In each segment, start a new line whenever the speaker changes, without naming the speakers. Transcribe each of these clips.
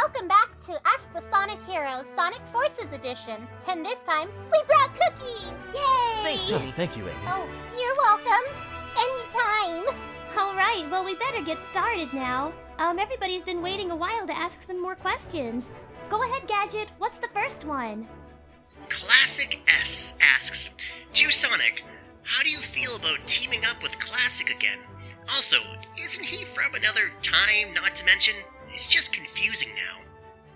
Welcome back to Ask the Sonic Heroes Sonic Forces Edition. And this time, we brought cookies! Yay!
Thanks, Amy. Thank you, Amy.
Oh, you're welcome. Anytime.
Alright, well we better get started now. Everybody's been waiting a while to ask some more questions. Go ahead, Gadget, what's the first one?
Classic S asks, Dear Sonic, how do you feel about teaming up with Classic again? Also, isn't he from another time, not to mention? It's just confusing now.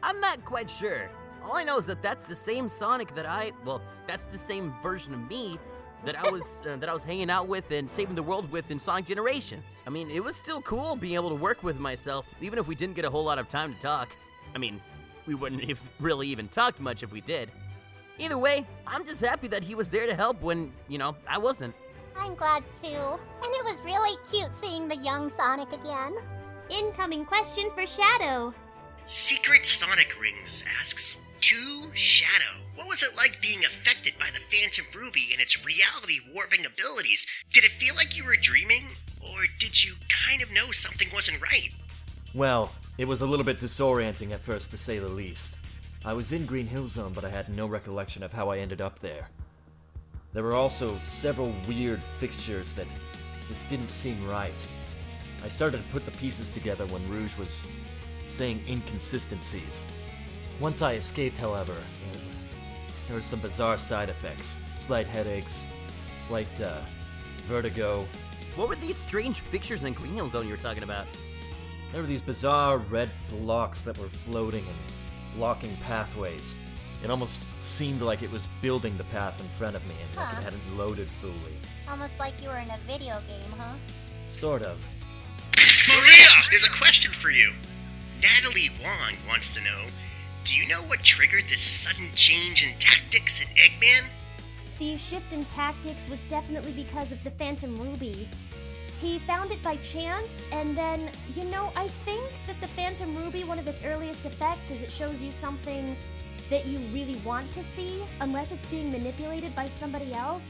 I'm not quite sure. All I know is that that's the same Sonic that's the same version of me that I was hanging out with and saving the world with in Sonic Generations. I mean, it was still cool being able to work with myself, even if we didn't get a whole lot of time to talk. I mean, we wouldn't have really even talked much if we did. Either way, I'm just happy that he was there to help when, I wasn't.
I'm glad too. And it was really cute seeing the young Sonic again.
Incoming question for Shadow.
Secret Sonic Rings asks, To Shadow, what was it like being affected by the Phantom Ruby and its reality warping abilities? Did it feel like you were dreaming? Or did you kind of know something wasn't right?
Well, it was a little bit disorienting at first, to say the least. I was in Green Hill Zone, but I had no recollection of how I ended up there. There were also several weird fixtures that just didn't seem right. I started to put the pieces together when Rouge was saying inconsistencies. Once I escaped, however, there were some bizarre side effects. Slight headaches, slight vertigo.
What were these strange fixtures in Green Hill Zone you were talking about?
There were these bizarre red blocks that were floating and blocking pathways. It almost seemed like it was building the path in front of me and like it hadn't loaded fully.
Almost like you were in a video game, huh?
Sort of.
Maria, there's a question for you. Natalie Wong wants to know, do you know what triggered this sudden change in tactics in Eggman?
The shift in tactics was definitely because of the Phantom Ruby. He found it by chance, and then, I think that the Phantom Ruby, one of its earliest effects is it shows you something that you really want to see, unless it's being manipulated by somebody else.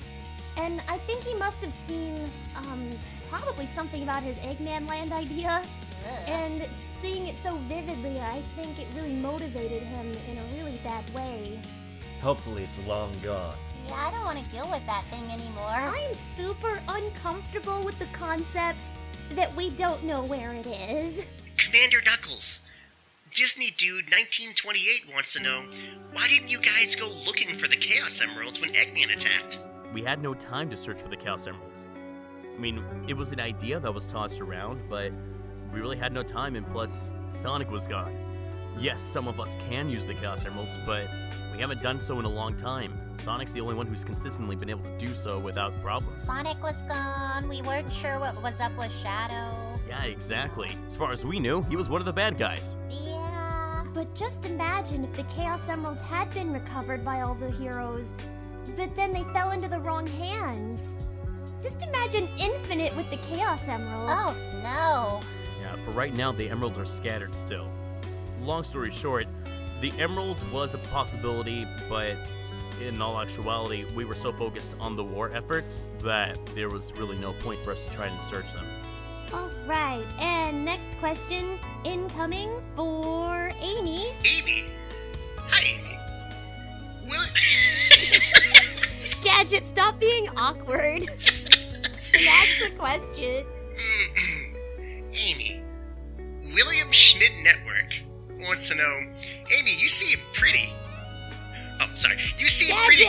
And I think he must have seen, probably something about his Eggman Land idea. And seeing it so vividly, I think it really motivated him in a really bad way.
Hopefully it's long gone.
Yeah, I don't want to deal with that thing anymore.
I'm super uncomfortable with the concept that we don't know where it is.
Commander Knuckles, Disney Dude 1928 wants to know, why didn't you guys go looking for the Chaos Emeralds when Eggman attacked?
We had no time to search for the Chaos Emeralds. I mean, it was an idea that was tossed around, but we really had no time, and plus, Sonic was gone. Yes, some of us can use the Chaos Emeralds, but we haven't done so in a long time. Sonic's the only one who's consistently been able to do so without problems.
Sonic was gone, we weren't sure what was up with Shadow.
Yeah, exactly. As far as we knew, he was one of the bad guys.
Yeah.
But just imagine if the Chaos Emeralds had been recovered by all the heroes, but then they fell into the wrong hands. Just imagine Infinite with the Chaos Emeralds.
Oh, no.
Yeah, for right now, the emeralds are scattered still. Long story short, the emeralds was a possibility, but in all actuality, we were so focused on the war efforts that there was really no point for us to try and search them.
Alright, and next question incoming for Amy.
Amy? Hi, Amy. Will
Gadget, stop being awkward. And ask the question.
Amy, William Schmidt Network wants to know, Amy, you seem pretty. Oh, sorry. You seem pretty.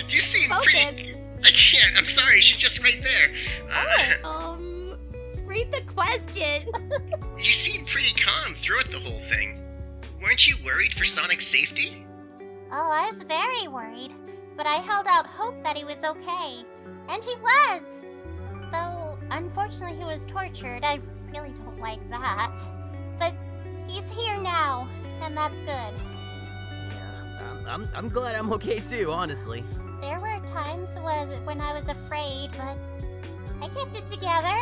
You seem pretty. I can't. I'm sorry. She's just right there.
Read the question.
You seem pretty calm throughout the whole thing. Weren't you worried for Sonic's safety?
Oh, I was very worried, but I held out hope that he was okay. And he was! Though, unfortunately, he was tortured. I really don't like that. But he's here now, and that's good.
Yeah, I'm glad I'm okay too, honestly.
There were times when I was afraid, but I kept it together.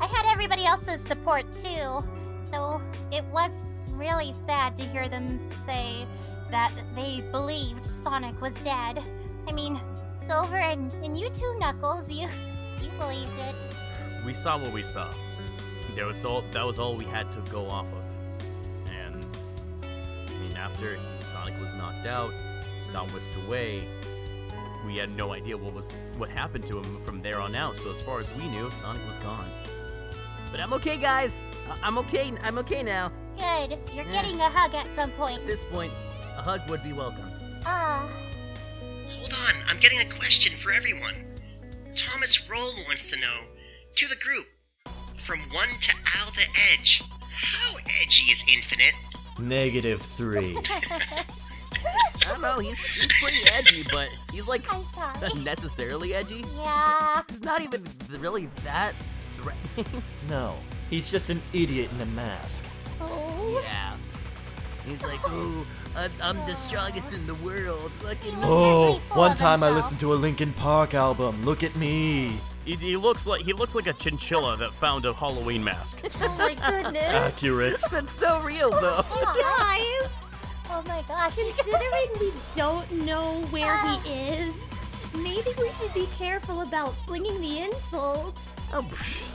I had everybody else's support too, though it was really sad to hear them say that they believed Sonic was dead. I mean, Silver and you too, Knuckles, you believed it.
We saw what we saw. That was all we had to go off of. And after Sonic was knocked out, got whisked away, we had no idea what happened to him from there on out. So as far as we knew, Sonic was gone. But I'm okay, guys. I'm okay. I'm okay now.
Good. You're getting a hug at some point.
At this point, a hug would be welcome.
Hold on, I'm getting a question for everyone. Thomas Roll wants to know, to the group, from 1 to Al the Edge, how edgy is Infinite?
-3.
I don't know, he's pretty edgy, but he's like
I'm sorry.
unnecessarily edgy.
Yeah.
He's not even really that threatening.
No, he's just an idiot in a mask.
Oh.
Yeah. He's like, ooh, I'm the strongest in the world. Look at me.
Oh,
full
one
of
time I
himself.
listened to a Linkin Park album. Look at me.
He looks like a chinchilla that found a Halloween mask.
Oh my goodness.
Accurate.
That's so real, though.
Guys,
Oh my gosh.
considering we don't know where he is, maybe we should be careful about slinging the insults.
Oh,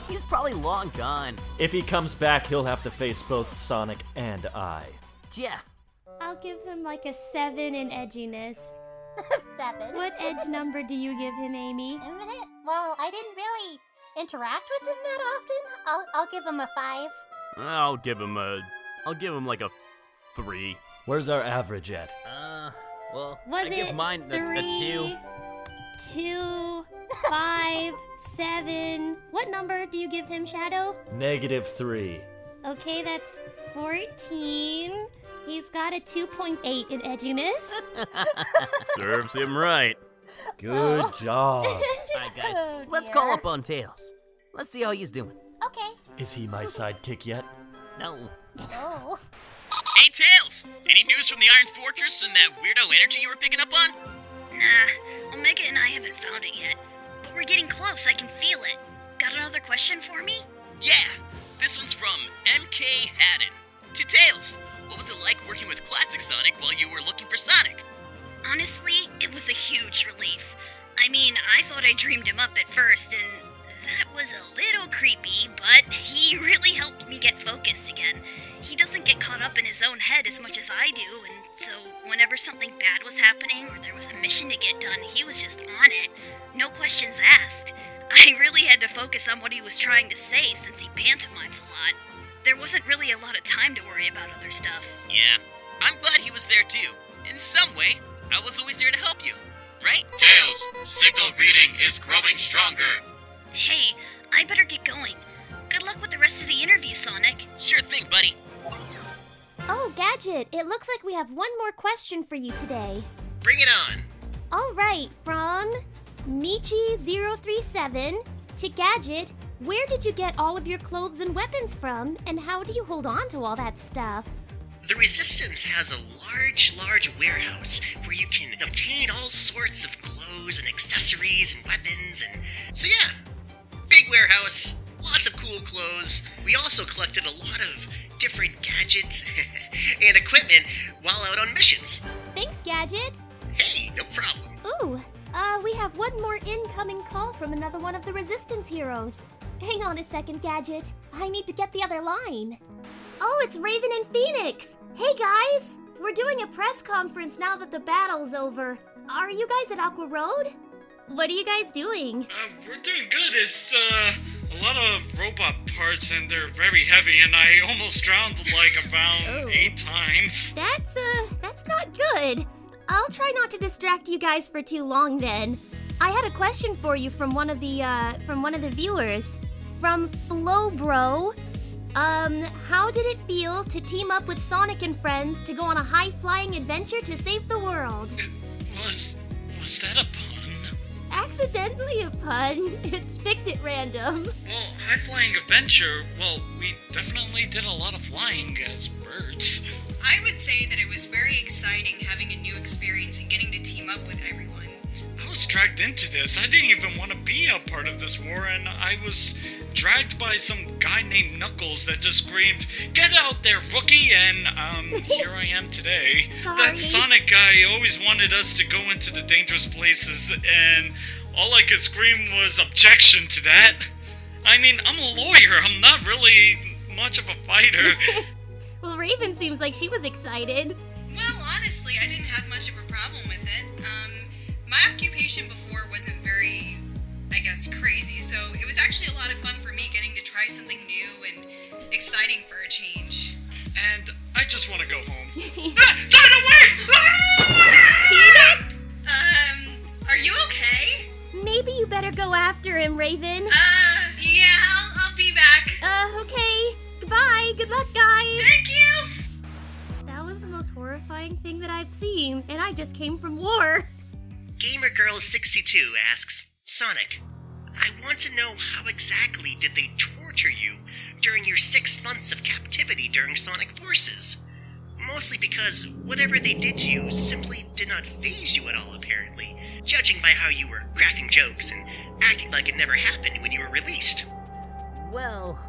he's probably long gone.
If he comes back, he'll have to face both Sonic and I.
Yeah.
I'll give him like a 7 in edginess.
7.
What edge number do you give him, Amy?
A minute. Well, I didn't really interact with him that often. I'll give him a 5.
I'll give him like a 3.
Where's our average at?
Well,
Was
I
it
give mine a 2.
2, 5, 7. What number do you give him, Shadow?
-3.
Okay, that's 14. He's got a 2.8 in edginess.
Serves him right.
Good job.
Alright, guys,
Oh,
let's
dear.
call up on Tails. Let's see how he's doing.
Okay.
Is he my sidekick yet?
No.
Oh.
Hey, Tails! Any news from the Iron Fortress and that weirdo energy you were picking up on?
Nah, Omega and I haven't found it yet. But we're getting close, I can feel it. Got another question for me?
Yeah, this one's from MK Haddon. To Tails, what was it like working with Classic Sonic while you were looking for Sonic?
Honestly, it was a huge relief. I mean, I thought I dreamed him up at first, and that was a little creepy, but he really helped me get focused again. He doesn't get caught up in his own head as much as I do, and so whenever something bad was happening or there was a mission to get done, he was just on it. No questions asked. I really had to focus on what he was trying to say since he pantomimes a lot. There wasn't really a lot of time to worry about other stuff.
Yeah, I'm glad he was there too. In some way, I was always there to help you, right? Tails, signal reading is growing stronger.
Hey, I better get going. Good luck with the rest of the interview, Sonic.
Sure thing, buddy.
Oh, Gadget, it looks like we have one more question for you today.
Bring it on.
All right, from Michi037 to Gadget, where did you get all of your clothes and weapons from, and how do you hold on to all that stuff?
The Resistance has a large warehouse where you can obtain all sorts of clothes and accessories and weapons and... So yeah, big warehouse, lots of cool clothes. We also collected a lot of different gadgets and equipment while out on missions.
Thanks, Gadget.
Hey, no problem.
Ooh, we have one more incoming call from another one of the Resistance heroes. Hang on a second, Gadget. I need to get the other line. Oh, it's Raven and Phoenix! Hey guys! We're doing a press conference now that the battle's over. Are you guys at Aqua Road? What are you guys doing?
We're doing good. It's, a lot of robot parts and they're very heavy and I almost drowned like around 8 times.
That's not good. I'll try not to distract you guys for too long then. I had a question for you from one of the viewers. From Flowbro. How did it feel to team up with Sonic and friends to go on a high-flying adventure to save the world?
Was that a pun?
Accidentally a pun. It's picked at random.
Well, high-flying adventure, well, we definitely did a lot of flying as birds.
I would say that it was very exciting having a new experience and getting to team up with everyone.
I was dragged into this. I didn't even want to be a part of this war, and I was dragged by some guy named Knuckles that just screamed, "Get out there, rookie!" And, here I am today. That Sonic guy always wanted us to go into the dangerous places, and all I could scream was objection to that. I mean, I'm a lawyer. I'm not really much of a fighter.
Well, Raven seems like she was excited.
Well, honestly, I didn't have much of a problem with it. My occupation before wasn't very, I guess, crazy, so it was actually a lot of fun for me getting to try something new and exciting for a change.
And I just want to go home. Get away!
Phoenix?
Are you okay?
Maybe you better go after him, Raven.
Yeah, I'll be back.
Okay. Goodbye. Good luck, guys.
Thank you!
That was the most horrifying thing that I've seen, and I just came from war.
GamerGirl62 asks, Sonic, I want to know how exactly did they torture you during your 6 months of captivity during Sonic Forces? Mostly because whatever they did to you simply did not faze you at all, apparently, judging by how you were cracking jokes and acting like it never happened when you were released.
Well,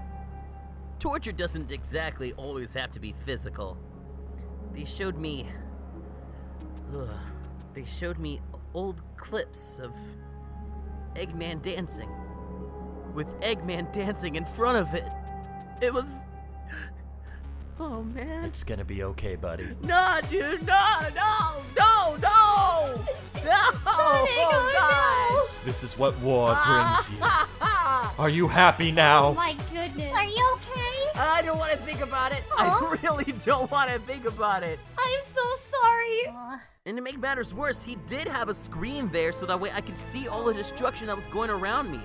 torture doesn't exactly always have to be physical. They showed me old clips of Eggman dancing. With Eggman dancing in front of it. It was... Oh, man.
It's gonna be okay, buddy.
No, dude, no! Oh, God!
This is what war brings you. Are you happy now?
Oh my goodness.
Are you okay?
I don't want to think about it.
Aw.
I really don't want to think about it.
I'm so sorry.
And to make matters worse, he did have a screen there so that way I could see all the destruction that was going around me.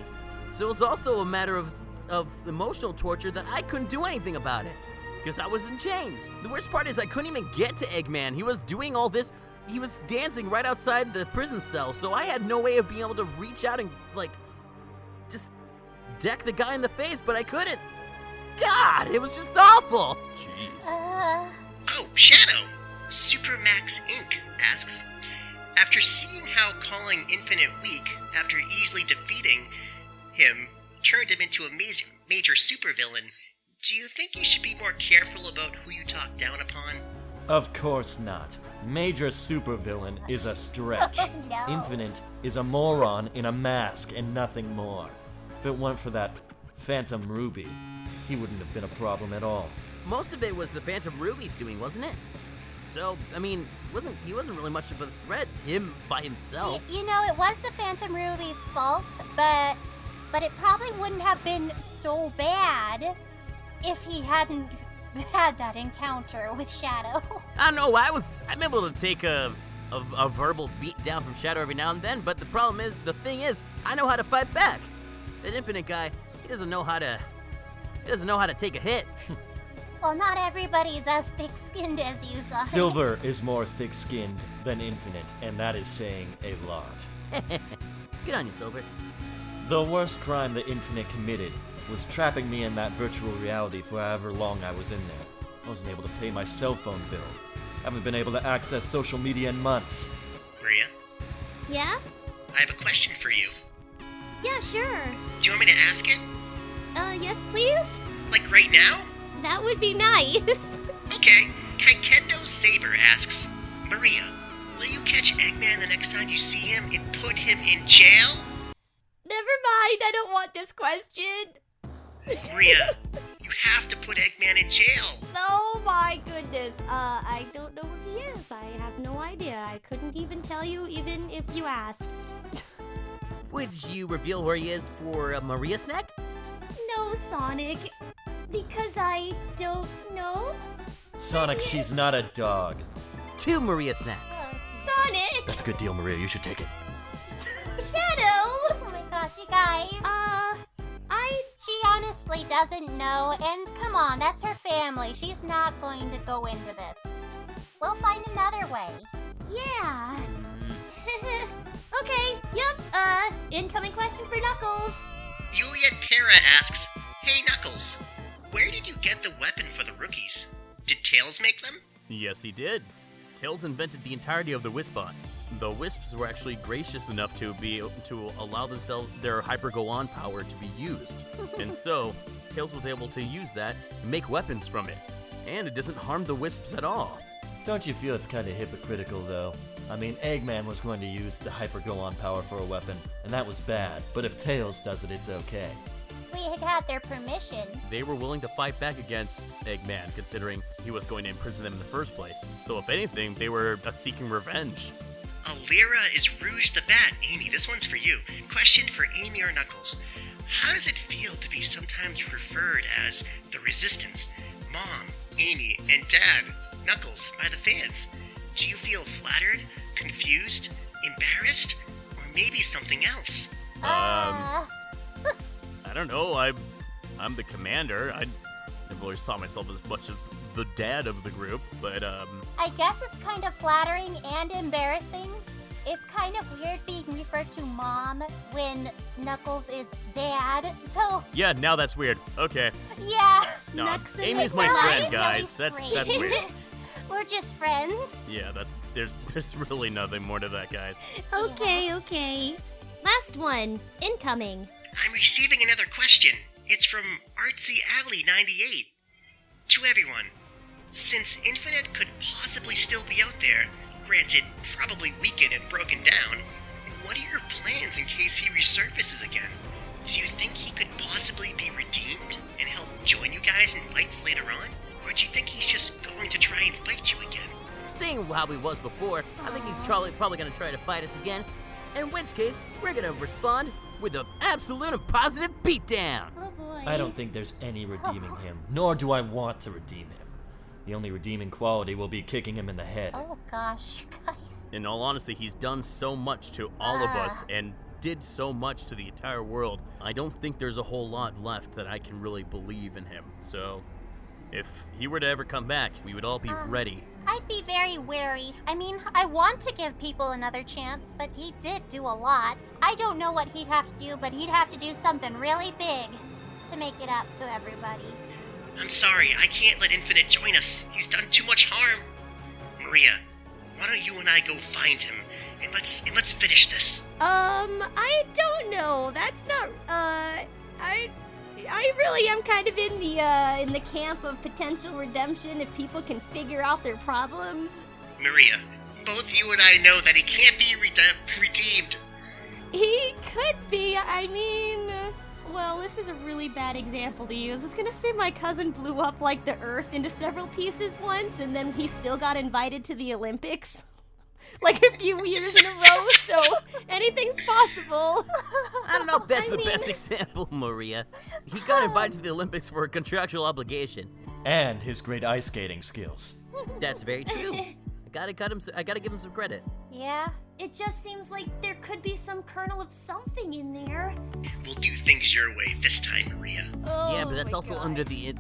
So it was also a matter of emotional torture that I couldn't do anything about it. Because I was in chains. The worst part is I couldn't even get to Eggman. He was doing all this. He was dancing right outside the prison cell, so I had no way of being able to reach out and, like, just deck the guy in the face, but I couldn't. God, it was just awful.
Jeez.
Oh, Shadow! Supermax Inc. asks, after seeing how calling Infinite weak after easily defeating him turned him into a major supervillain, do you think you should be more careful about who you talk down upon?
Of course not. Major supervillain is a stretch.
No.
Infinite is a moron in a mask and nothing more. If it weren't for that Phantom Ruby, he wouldn't have been a problem at all.
Most of it was the Phantom Ruby's doing, wasn't it? So, I mean, he wasn't really much of a threat, him by himself.
You know, it was the Phantom Ruby's fault, but it probably wouldn't have been so bad if he hadn't had that encounter with Shadow.
I don't know, I'm able to take a verbal beat down from Shadow every now and then, but the thing is, I know how to fight back. That Infinite guy, he doesn't know how to take a hit.
Well, not everybody's as thick-skinned as you, Sonic.
Silver is more thick-skinned than Infinite, and that is saying a lot.
Good on you, Silver.
The worst crime that Infinite committed was trapping me in that virtual reality for however long I was in there. I wasn't able to pay my cell phone bill. Haven't been able to access social media in months.
Maria,
Yeah?
I have a question for you.
Yeah, sure.
Do you want me to ask it?
Yes, please?
Like right now?
That would be nice.
Okay. Kaikendo Saber asks, Maria, will you catch Eggman the next time you see him and put him in jail?
Never mind, I don't want this question.
Maria, you have to put Eggman in jail.
Oh my goodness. I don't know who he is. I have no idea. I couldn't even tell you even if you asked.
Would you reveal where he is for Maria Snack?
No, Sonic. Because I don't know.
Sonic, she's not a dog.
2 Maria Snacks.
Sonic!
That's a good deal, Maria. You should take it.
Shadow!
Oh my gosh, you guys. She honestly doesn't know, and come on, that's her family. She's not going to go into this. We'll find another way.
Yeah. Okay, yep, incoming question for Knuckles.
Juliet Para asks, Hey Knuckles, where did you get the weapon for the rookies? Did Tails make them?
Yes, he did. Tails invented the entirety of the Wispbox. The Wisps were actually gracious enough to allow their Hyper Go On power to be used. And so, Tails was able to use that and make weapons from it. And it doesn't harm the Wisps at all.
Don't you feel it's kind of hypocritical, though? I mean, Eggman was going to use the Hyper Go On power for a weapon, and that was bad. But if Tails does it, it's okay.
we had their permission.
They were willing to fight back against Eggman, considering he was going to imprison them in the first place. So if anything, they were seeking revenge.
Alira is Rouge the Bat. Amy, this one's for you. Question for Amy or Knuckles. How does it feel to be sometimes referred as the Resistance, Mom, Amy, and Dad, Knuckles, by the fans? Do you feel flattered, confused, embarrassed, or maybe something else?
I don't know. I'm the commander. I never really saw myself as much of the dad of the group, but
I guess it's kind of flattering and embarrassing. It's kind of weird being referred to Mom when Knuckles is Dad, so...
Yeah, now that's weird. Okay.
Yeah.
No,
Knucks and
Amy's my
Well,
friend,
I'm
guys.
really
That's
straight.
weird.
We're just friends.
Yeah, there's really nothing more to that, guys.
Okay. Last one. Incoming.
I'm receiving another question. It's from Artsy Alley 98. To everyone, since Infinite could possibly still be out there, granted probably weakened and broken down, what are your plans in case he resurfaces again? Do you think he could possibly be redeemed and help join you guys in fights later on? Or do you think he's just going to try and fight you again?
Seeing how he was before, I think he's probably gonna try to fight us again. In which case, we're gonna respond with an absolute and positive beatdown.
Oh boy.
I don't think there's any redeeming him, nor do I want to redeem him. The only redeeming quality will be kicking him in the head.
Oh gosh, guys.
In all honesty, he's done so much to all of us and did so much to the entire world. I don't think there's a whole lot left that I can really believe in him. So, if he were to ever come back, we would all be ready.
I'd be very wary. I mean, I want to give people another chance, but he did do a lot. I don't know what he'd have to do, but he'd have to do something really big to make it up to everybody.
I'm sorry, I can't let Infinite join us. He's done too much harm. Maria, why don't you and I go find him and let's finish this.
I don't know. That's not, I really am kind of in the camp of potential redemption if people can figure out their problems.
Maria, both you and I know that he can't be redeemed.
He could be, I mean, well, this is a really bad example to use. I was gonna say my cousin blew up like the Earth into several pieces once, and then he still got invited to the Olympics. Like a few years in a row, so anything's possible.
I don't know if that's
I
the
mean-
best example, Maria. He got invited to the Olympics for a contractual obligation.
And his great ice skating skills.
That's very true. I gotta give him some credit.
Yeah.
It just seems like there could be some kernel of something in there.
We'll do things your way this time, Maria.
Yeah, but that's also under the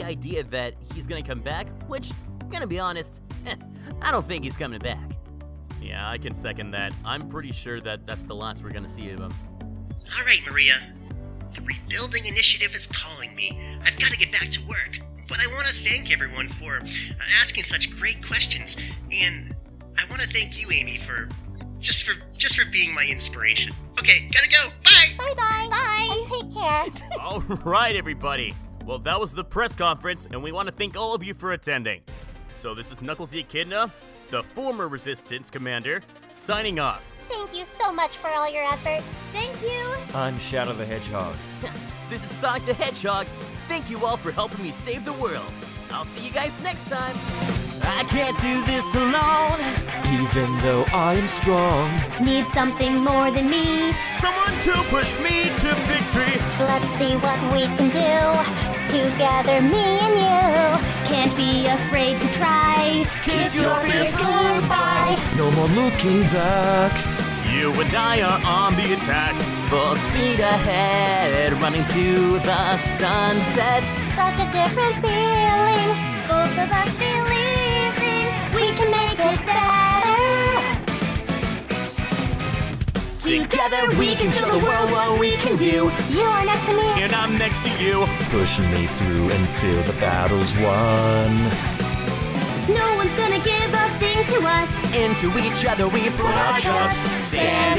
idea that he's gonna come back, which, gonna be honest, I don't think he's coming back.
Yeah, I can second that. I'm pretty sure that that's the last we're gonna see of him.
All right, Maria. The rebuilding initiative is calling me. I've got to get back to work. But I want to thank everyone for asking such great questions, and I want to thank you, Amy, for just for being my inspiration. Okay, gotta go. Bye.
Bye-bye. Bye. And take care.
All right, everybody. Well, that was the press conference, and we want to thank all of you for attending. So this is Knuckles the Echidna, the former Resistance Commander, signing off.
Thank you so much for all your efforts.
Thank you.
I'm Shadow the Hedgehog.
This is Sonic the Hedgehog. Thank you all for helping me save the world. I'll see you guys next time. I can't do this alone.
Even though I am strong.
Need something more than me.
Someone to push me to victory.
Let's see what we can do. Together, me and you.
Can't be afraid to try.
Kiss your fears goodbye.
No more looking back.
You and I are on the attack.
Full speed ahead, running to the sunset.
Such a different feeling.
Both of us believing
We can make it better.
Together we can show the world what we can do.
You are next to me.
And I'm next to you.
Pushing me through until the battle's won.
No one's gonna give a thing to us.
Into each other we put our trust. Stand